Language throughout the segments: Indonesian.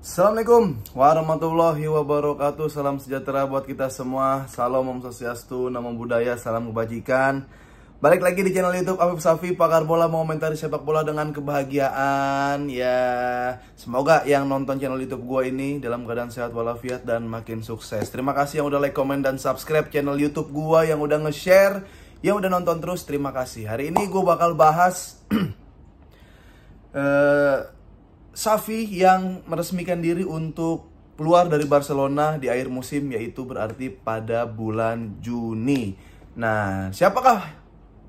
Assalamualaikum warahmatullahi wabarakatuh. Salam sejahtera buat kita semua. Salam Om Swastiastu, Namo Buddhaya, salam kebajikan. Balik lagi di channel YouTube Afif Safi, pakar bola mengomentari sepak bola dengan kebahagiaan. Ya, semoga yang nonton channel YouTube gue ini dalam keadaan sehat walafiat dan makin sukses. Terima kasih yang udah like, komen, dan subscribe channel YouTube gue, yang udah nge-share, yang udah nonton terus. Terima kasih. Hari ini gue bakal bahas Xavi yang meresmikan diri untuk keluar dari Barcelona di akhir musim, yaitu berarti pada bulan Juni. Nah, siapakah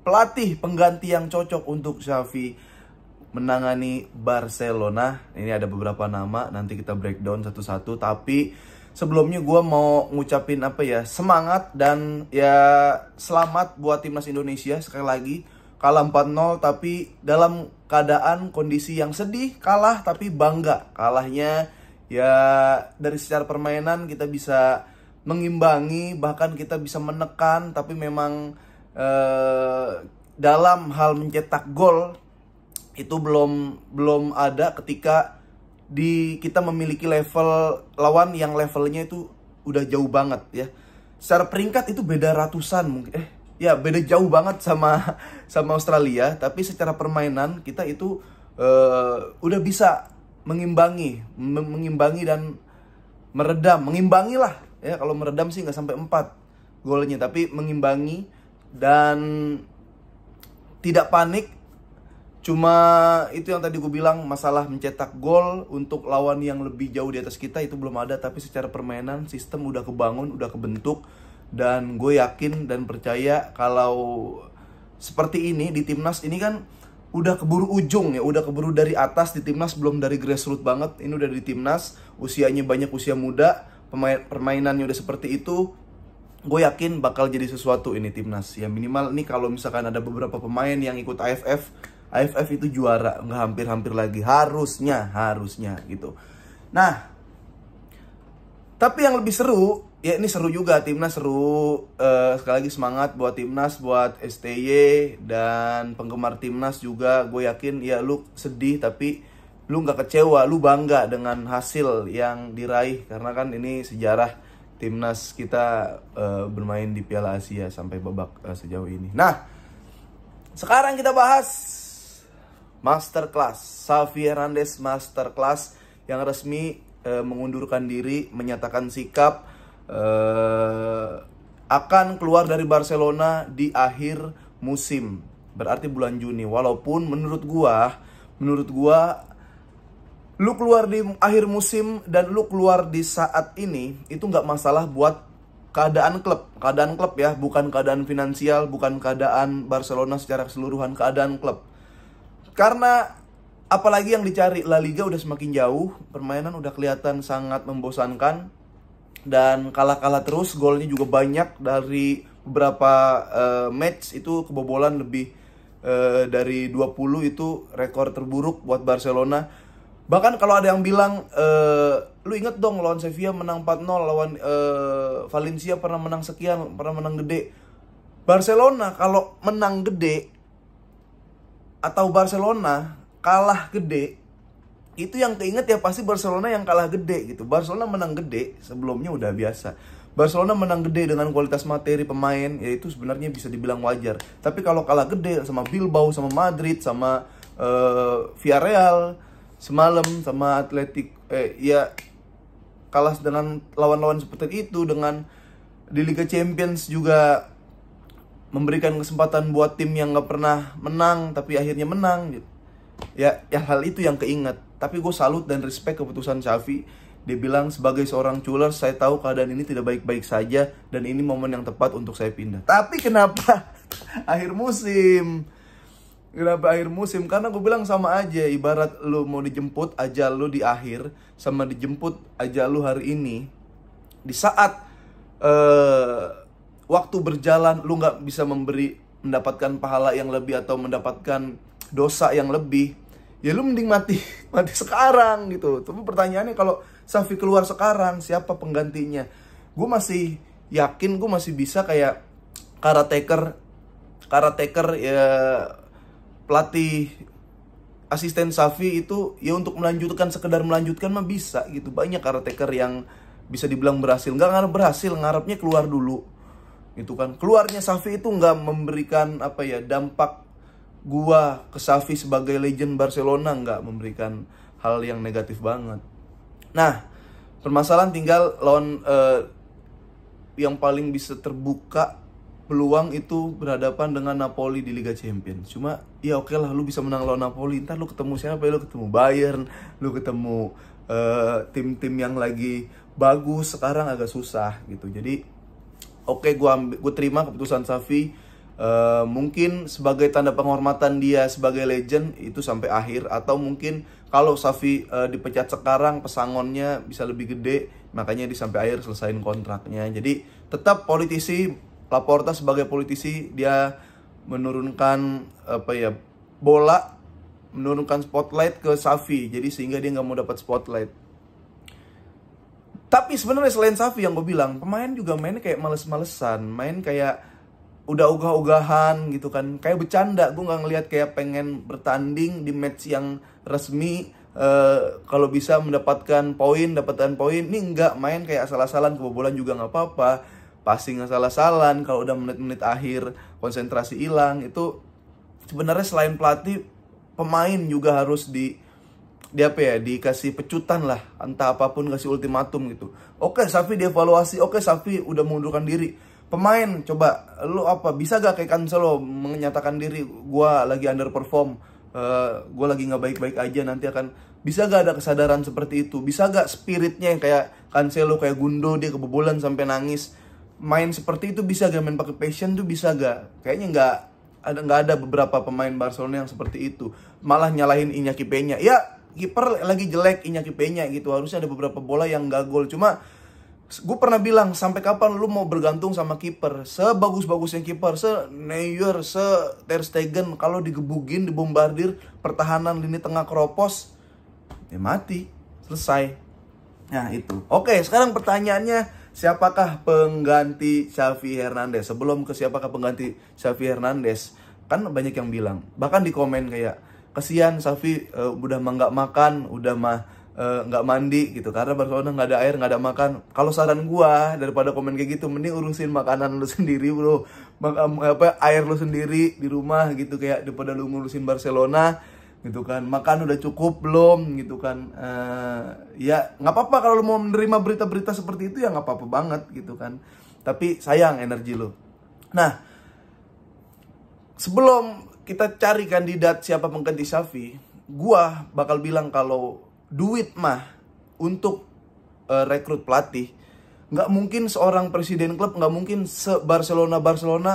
pelatih pengganti yang cocok untuk Xavi menangani Barcelona? Ini ada beberapa nama, nanti kita breakdown satu-satu. Tapi sebelumnya gue mau ngucapin semangat dan ya selamat buat timnas Indonesia. Sekali lagi kalah 4-0 tapi dalam keadaan kondisi yang sedih, kalah tapi bangga. Kalahnya ya dari secara permainan kita bisa mengimbangi, bahkan kita bisa menekan, tapi memang dalam hal mencetak gol itu belum ada ketika kita memiliki level lawan yang levelnya itu udah jauh banget ya. Secara peringkat itu beda ratusan mungkin. Ya beda jauh banget sama Australia, tapi secara permainan kita itu udah bisa mengimbangi dan meredam, mengimbangi lah ya. Kalau meredam sih nggak sampai 4 golnya, tapi mengimbangi dan tidak panik. Cuma itu yang tadi gue bilang, masalah mencetak gol untuk lawan yang lebih jauh di atas kita itu belum ada, tapi secara permainan sistem udah kebangun, udah kebentuk. Dan gue yakin dan percaya kalau seperti ini di timnas ini kan udah keburu ujung ya, udah keburu dari atas di timnas, belum dari grassroots banget. Ini udah di timnas, usianya banyak, usia muda, permainannya udah seperti itu. Gue yakin bakal jadi sesuatu ini timnas. Ya minimal nih kalau misalkan ada beberapa pemain yang ikut AFF itu juara, nggak hampir-hampir lagi, harusnya gitu. Nah, tapi yang lebih seru, ya ini seru juga, timnas seru. Sekali lagi semangat buat timnas, buat STY dan penggemar timnas juga. Gue yakin ya lu sedih tapi lu nggak kecewa, lu bangga dengan hasil yang diraih. Karena kan ini sejarah timnas kita bermain di Piala Asia sampai babak sejauh ini. Nah, sekarang kita bahas Masterclass, Xavi Hernandez Masterclass yang resmi mengundurkan diri, menyatakan sikap akan keluar dari Barcelona di akhir musim, berarti bulan Juni. Walaupun menurut gua lu keluar di akhir musim dan lu keluar di saat ini itu nggak masalah buat keadaan klub ya, bukan keadaan finansial, bukan keadaan Barcelona secara keseluruhan, keadaan klub. Karena apalagi yang dicari, La Liga udah semakin jauh, permainan udah kelihatan sangat membosankan. Dan kalah-kalah terus, golnya juga banyak. Dari beberapa match itu kebobolan lebih dari 20, itu rekor terburuk buat Barcelona. Bahkan kalau ada yang bilang, lu inget dong lawan Sevilla menang 4-0, lawan Valencia pernah menang sekian, pernah menang gede. Barcelona kalau menang gede atau Barcelona kalah gede, itu yang keinget ya pasti Barcelona yang kalah gede gitu. Barcelona menang gede sebelumnya udah biasa. Barcelona menang gede dengan kualitas materi pemain, ya itu sebenarnya bisa dibilang wajar. Tapi kalau kalah gede sama Bilbao, sama Madrid, sama Villarreal semalam, sama Athletic, ya kalah dengan lawan-lawan seperti itu. Dengan di Liga Champions juga memberikan kesempatan buat tim yang gak pernah menang tapi akhirnya menang gitu. Ya hal itu yang keinget. Tapi gue salut dan respect keputusan Xavi. Dia bilang, sebagai seorang culer, saya tahu keadaan ini tidak baik-baik saja dan ini momen yang tepat untuk saya pindah. Tapi kenapa akhir musim? Kenapa akhir musim? Karena gue bilang sama aja, ibarat lu mau dijemput ajal lu di akhir sama dijemput ajal lu hari ini. Di saat waktu berjalan lu gak bisa mendapatkan pahala yang lebih atau mendapatkan dosa yang lebih, ya lu mending mati sekarang gitu. Tapi pertanyaannya, kalau Xavi keluar sekarang, siapa penggantinya? Gue masih yakin gue masih bisa kayak Caretaker ya, pelatih asisten Xavi itu ya untuk melanjutkan, sekedar melanjutkan mah bisa gitu. Banyak caretaker yang bisa dibilang berhasil. Nggak ngarep berhasil, ngarepnya keluar dulu gitu kan. Keluarnya Xavi itu nggak memberikan apa ya, dampak gua ke Xavi sebagai legend Barcelona, nggak memberikan hal yang negatif banget. Nah, permasalahan tinggal lawan yang paling bisa terbuka peluang itu berhadapan dengan Napoli di Liga Champions. Cuma ya oke lah, lu bisa menang lawan Napoli, ntar lu ketemu siapa ya? Lu ketemu Bayern, lu ketemu tim-tim yang lagi bagus. Sekarang agak susah gitu. Jadi oke, gue terima keputusan Xavi. Mungkin sebagai tanda penghormatan dia sebagai legend itu sampai akhir, atau mungkin kalau Xavi dipecat sekarang pesangonnya bisa lebih gede, makanya di sampai akhir selesain kontraknya. Jadi tetap politisi Laporta sebagai politisi, dia menurunkan apa ya, bola, menurunkan spotlight ke Xavi, jadi sehingga dia nggak mau dapat spotlight. Tapi sebenarnya selain Xavi yang gue bilang, pemain juga mainnya kayak males-malesan, main kayak udah ogah-ogahan gitu kan, kayak bercanda. Gue nggak ngelihat kayak pengen bertanding di match yang resmi. Kalau bisa mendapatkan poin, dapatkan poin. Ini nggak, main kayak asal-asalan, kebobolan juga nggak apa-apa, passing asal-asalan. Kalau udah menit-menit akhir konsentrasi hilang. Itu sebenarnya selain pelatih, pemain juga harus dikasih pecutan lah, entah apapun, kasih ultimatum gitu. Oke, Xavi dievaluasi, oke Xavi udah mengundurkan diri. Pemain, coba lu apa, bisa gak kayak Cancelo menyatakan diri, gua lagi underperform, gua lagi nggak baik-baik aja, nanti akan, bisa gak ada kesadaran seperti itu? Bisa gak spiritnya yang kayak Cancelo, kayak Gundo, dia kebobolan sampai nangis, main seperti itu? Bisa gak main pakai passion tuh? Bisa gak? Kayaknya nggak ada beberapa pemain Barcelona yang seperti itu. Malah nyalahin Iñaki Peña. Ya, kiper lagi jelek Iñaki Peña gitu. Harusnya ada beberapa bola yang gak gol. Cuma gue pernah bilang, sampai kapan lu mau bergantung sama kiper? Sebagus-bagusnya kiper, se-Neuer, se-Ter Stegen, kalau digebugin, dibombardir, pertahanan lini tengah keropos, ya mati, selesai. Nah itu. Oke, sekarang pertanyaannya, siapakah pengganti Xavi Hernandez? Sebelum ke siapakah pengganti Xavi Hernandez, kan banyak yang bilang, bahkan di komen kayak, kesian Xavi udah mah nggak makan, udah mah nggak mandi gitu, karena Barcelona nggak ada air, nggak ada makan. Kalau saran gua, daripada komen kayak gitu, mending urusin makanan lu sendiri bro, air lu sendiri di rumah gitu, kayak daripada lu ngurusin Barcelona gitu kan. Makan udah cukup belum gitu kan. Ya nggak apa-apa kalau lu mau menerima berita-berita seperti itu, ya nggak apa-apa banget gitu kan, tapi sayang energi lu. Nah, sebelum kita cari kandidat siapa pengganti Xavi, gua bakal bilang kalau duit mah untuk rekrut pelatih, nggak mungkin seorang presiden klub, nggak mungkin se-Barcelona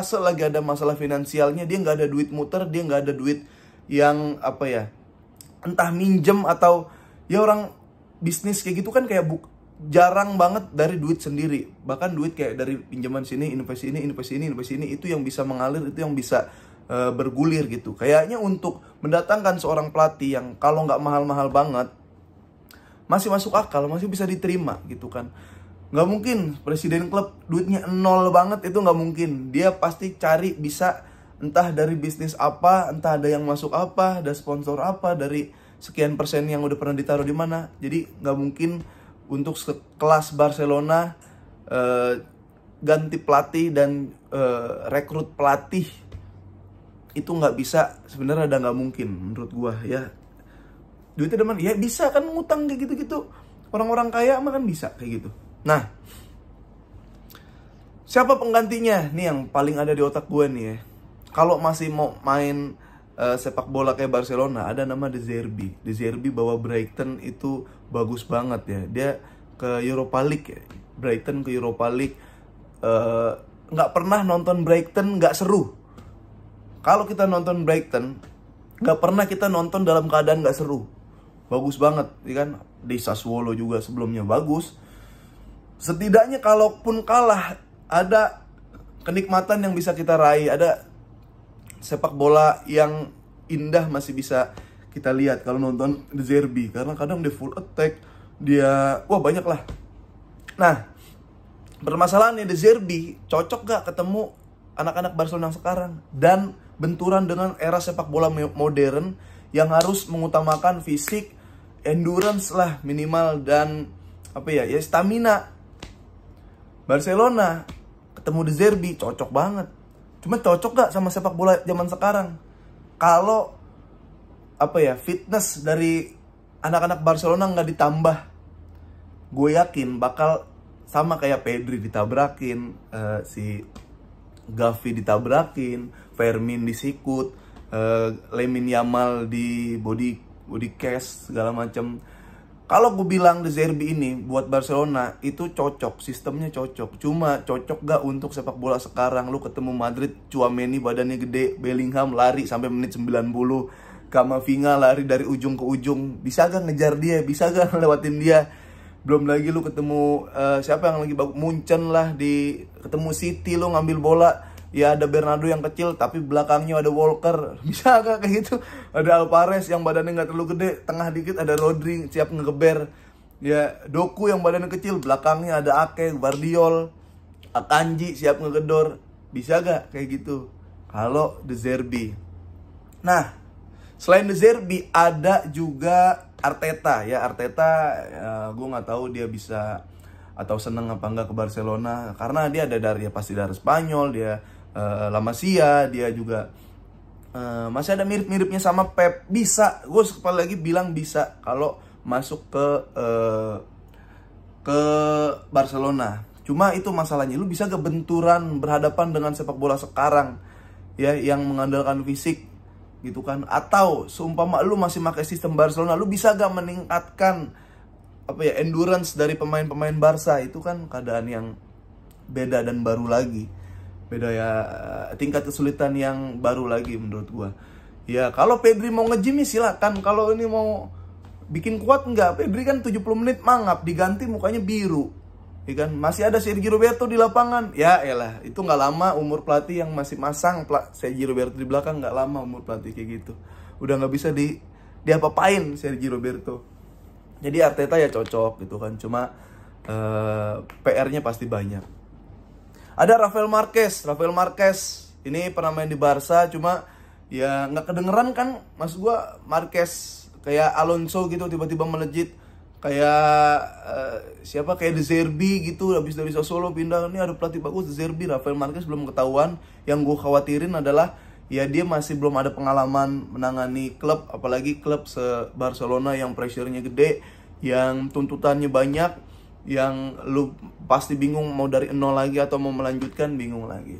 selagi ada masalah finansialnya, dia nggak ada duit muter, dia nggak ada duit yang apa ya, entah minjem atau ya, orang bisnis kayak gitu kan kayak jarang banget dari duit sendiri. Bahkan duit kayak dari pinjaman sini, investasi ini, itu yang bisa mengalir, itu yang bisa bergulir gitu. Kayaknya untuk mendatangkan seorang pelatih yang kalau nggak mahal-mahal banget, masih masuk akal, masih bisa diterima gitu kan. Nggak mungkin presiden klub duitnya nol banget, itu nggak mungkin. Dia pasti cari bisa, entah dari bisnis apa, entah ada yang masuk apa, ada sponsor apa, dari sekian persen yang udah pernah ditaruh di mana. Jadi nggak mungkin untuk sekelas Barcelona ganti pelatih dan rekrut pelatih itu nggak bisa. Sebenarnya ada nggak mungkin menurut gua ya. Duitnya demen, ya bisa kan ngutang kayak gitu-gitu. Orang-orang kaya mah kan bisa kayak gitu. Nah, siapa penggantinya? Nih yang paling ada di otak gue nih ya. Kalau masih mau main sepak bola kayak Barcelona, ada nama De Zerbi. De Zerbi bawa Brighton itu bagus banget ya. Dia ke Europa League ya. Brighton ke Europa League. Nggak pernah nonton Brighton nggak seru. Kalau kita nonton Brighton, nggak pernah kita nonton dalam keadaan nggak seru. Bagus banget, ya kan? Di Sassuolo juga sebelumnya bagus. Setidaknya kalaupun kalah, ada kenikmatan yang bisa kita raih, ada sepak bola yang indah masih bisa kita lihat kalau nonton De Zerbi. Karena kadang dia full attack, dia banyak lah. Nah, permasalahannya De Zerbi cocok gak ketemu anak-anak Barcelona sekarang dan benturan dengan era sepak bola modern yang harus mengutamakan fisik, endurance lah minimal, dan ya stamina. Barcelona ketemu De Zerbi cocok banget. Cuma cocok gak sama sepak bola zaman sekarang? Kalau fitness dari anak-anak Barcelona nggak ditambah, gue yakin bakal sama kayak Pedri ditabrakin, si Gavi ditabrakin, Fermin disikut, Lamine Yamal di body cast segala macam. Kalau gue bilang De Zerbi ini buat Barcelona itu cocok, sistemnya cocok. Cuma cocok gak untuk sepak bola sekarang? Lu ketemu Madrid, Tchouaméni badannya gede, Bellingham lari sampai menit 90, Camavinga lari dari ujung ke ujung. Bisa gak ngejar dia? Bisa gak ngelewatin dia? Belum lagi lu ketemu siapa yang lagi bagus, Munchen lah, ketemu City lu ngambil bola, ya ada Bernardo yang kecil tapi belakangnya ada Walker. Bisa gak kayak gitu? Ada Alvarez yang badannya nggak terlalu gede, tengah dikit ada Rodri siap ngegeber. Ya Doku yang badannya kecil, belakangnya ada Ake, Guardiol, Akanji siap ngegedor. Bisa gak kayak gitu kalau De Zerbi? Nah, selain De Zerbi ada juga Arteta ya. Arteta gue nggak tahu dia bisa atau seneng apa enggak ke Barcelona, karena dia pasti dari Spanyol, dia La Masia, dia juga masih ada mirip-miripnya sama Pep. Bisa, gue sekali lagi bilang bisa kalau masuk ke Barcelona. Cuma itu masalahnya, lu bisa gak benturan berhadapan dengan sepak bola sekarang ya yang mengandalkan fisik gitu kan? Atau seumpama lu masih pakai sistem Barcelona, lu bisa gak meningkatkan endurance dari pemain-pemain Barca? Itu kan keadaan yang beda dan baru lagi. Beda ya, tingkat kesulitan yang baru lagi menurut gua. Ya kalau Pedri mau nge-gym silakan. Kalau ini mau bikin kuat enggak? Pedri kan 70 menit mangap, diganti mukanya biru. Ya kan? Masih ada Sergio Roberto di lapangan. Ya elah, itu nggak lama umur pelatih yang masih masang Sergio Roberto di belakang, nggak lama umur pelatih kayak gitu. Udah nggak bisa diapa-apain Sergio Roberto. Jadi Arteta ya cocok gitu kan. Cuma PR-nya pasti banyak. Ada Rafael Marquez ini pernah main di Barca, cuma ya nggak kedengeran kan, maksud gua Marquez kayak Alonso gitu tiba-tiba melejit, kayak kayak De Zerbi gitu, habis dari Sassuolo pindah, ini ada pelatih bagus De Zerbi. Rafael Marquez belum ketahuan. Yang gue khawatirin adalah ya dia masih belum ada pengalaman menangani klub, apalagi klub se-Barcelona yang pressure-nya gede, yang tuntutannya banyak, yang lu pasti bingung mau dari nol lagi atau mau melanjutkan, bingung lagi.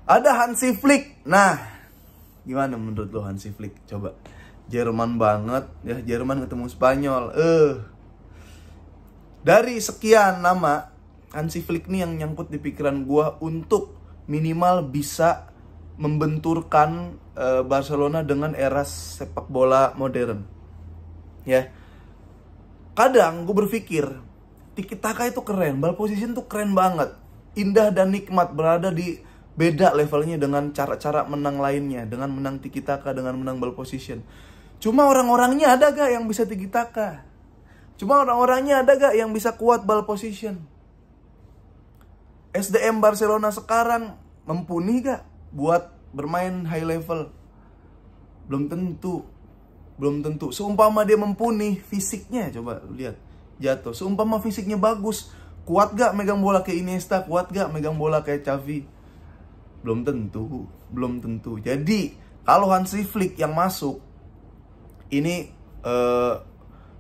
Ada Hansi Flick. Nah, gimana menurut lo Hansi Flick? Coba, Jerman banget ya, Jerman ketemu Spanyol. Dari sekian nama, Hansi Flick nih yang nyangkut di pikiran gua untuk minimal bisa membenturkan Barcelona dengan era sepak bola modern. Ya. Kadang gue berpikir tiki taka itu keren, ball position tuh keren banget, indah dan nikmat, berada di beda levelnya dengan cara-cara menang lainnya, dengan menang tiki taka, dengan menang ball position. Cuma orang-orangnya ada gak yang bisa tiki taka? Cuma orang-orangnya ada gak yang bisa kuat ball position? SDM Barcelona sekarang mumpuni gak buat bermain high level? Belum tentu. Seumpama dia mumpuni fisiknya, coba lihat jatuh. Seumpama fisiknya bagus, kuat gak megang bola kayak Iniesta? Kuat gak megang bola kayak Xavi? Belum tentu. Jadi kalau Hansi Flick yang masuk ini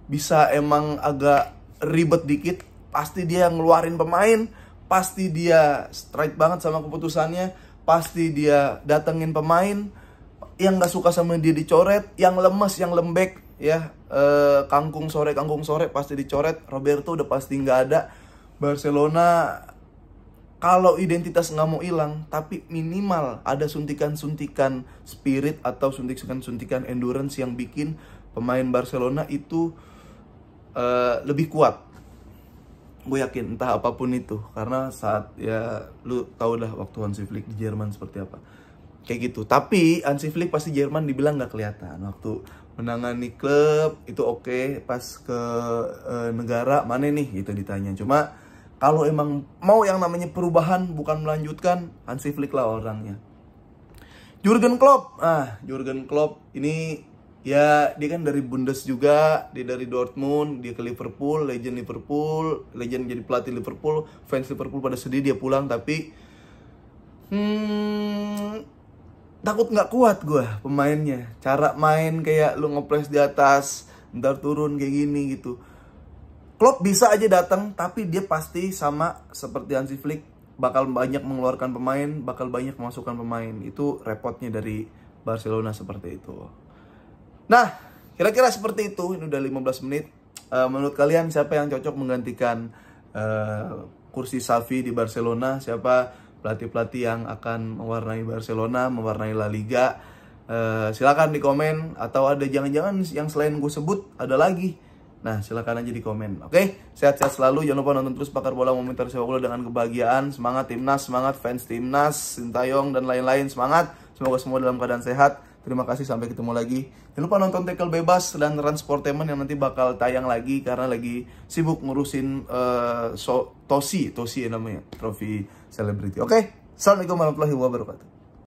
bisa emang agak ribet dikit. Pasti dia ngeluarin pemain, pasti dia strike banget sama keputusannya, pasti dia datengin pemain yang gak suka sama dia dicoret, yang lemes, yang lembek ya, kangkung sore pasti dicoret. Roberto udah pasti nggak ada. Barcelona kalau identitas nggak mau hilang, tapi minimal ada suntikan-suntikan spirit atau suntikan-suntikan endurance yang bikin pemain Barcelona itu lebih kuat. Gue yakin entah apapun itu, karena saat ya lu tau dah waktu Hansi Flick di Jerman seperti apa. Kayak gitu. Tapi Hansi Flick pasti Jerman dibilang gak kelihatan. Waktu menangani klub itu oke. Pas ke negara mana nih gitu ditanya. Cuma kalau emang mau yang namanya perubahan bukan melanjutkan, Hansi Flick lah orangnya. Jurgen Klopp. Jurgen Klopp ini ya dia kan dari Bundes juga, dia dari Dortmund, dia ke Liverpool, legend jadi pelatih Liverpool, fans Liverpool pada sedih dia pulang, tapi takut nggak kuat gue pemainnya, cara main kayak lu ngepres di atas, ntar turun kayak gini gitu. Klopp bisa aja datang, tapi dia pasti sama seperti Hansi Flick, bakal banyak mengeluarkan pemain, bakal banyak memasukkan pemain. Itu repotnya dari Barcelona seperti itu. Nah, kira-kira seperti itu. Ini udah 15 menit. Menurut kalian siapa yang cocok menggantikan kursi Xavi di Barcelona? Siapa pelatih-pelatih yang akan mewarnai Barcelona, mewarnai La Liga? Silakan di komen. Atau ada jangan-jangan yang selain gue sebut ada lagi. Nah, silakan aja di komen. Oke, sehat-sehat selalu. Jangan lupa nonton terus Pakar Bola, komentar sepak bola dengan kebahagiaan. Semangat timnas, semangat fans timnas, Sintayong dan lain-lain. Semangat. Semoga semua dalam keadaan sehat. Terima kasih, sampai ketemu lagi. Jangan lupa nonton Tackle Bebas dan Transportainment yang nanti bakal tayang lagi karena lagi sibuk ngurusin Tosi ya namanya, trofi selebriti. Oke, assalamualaikum warahmatullahi wabarakatuh.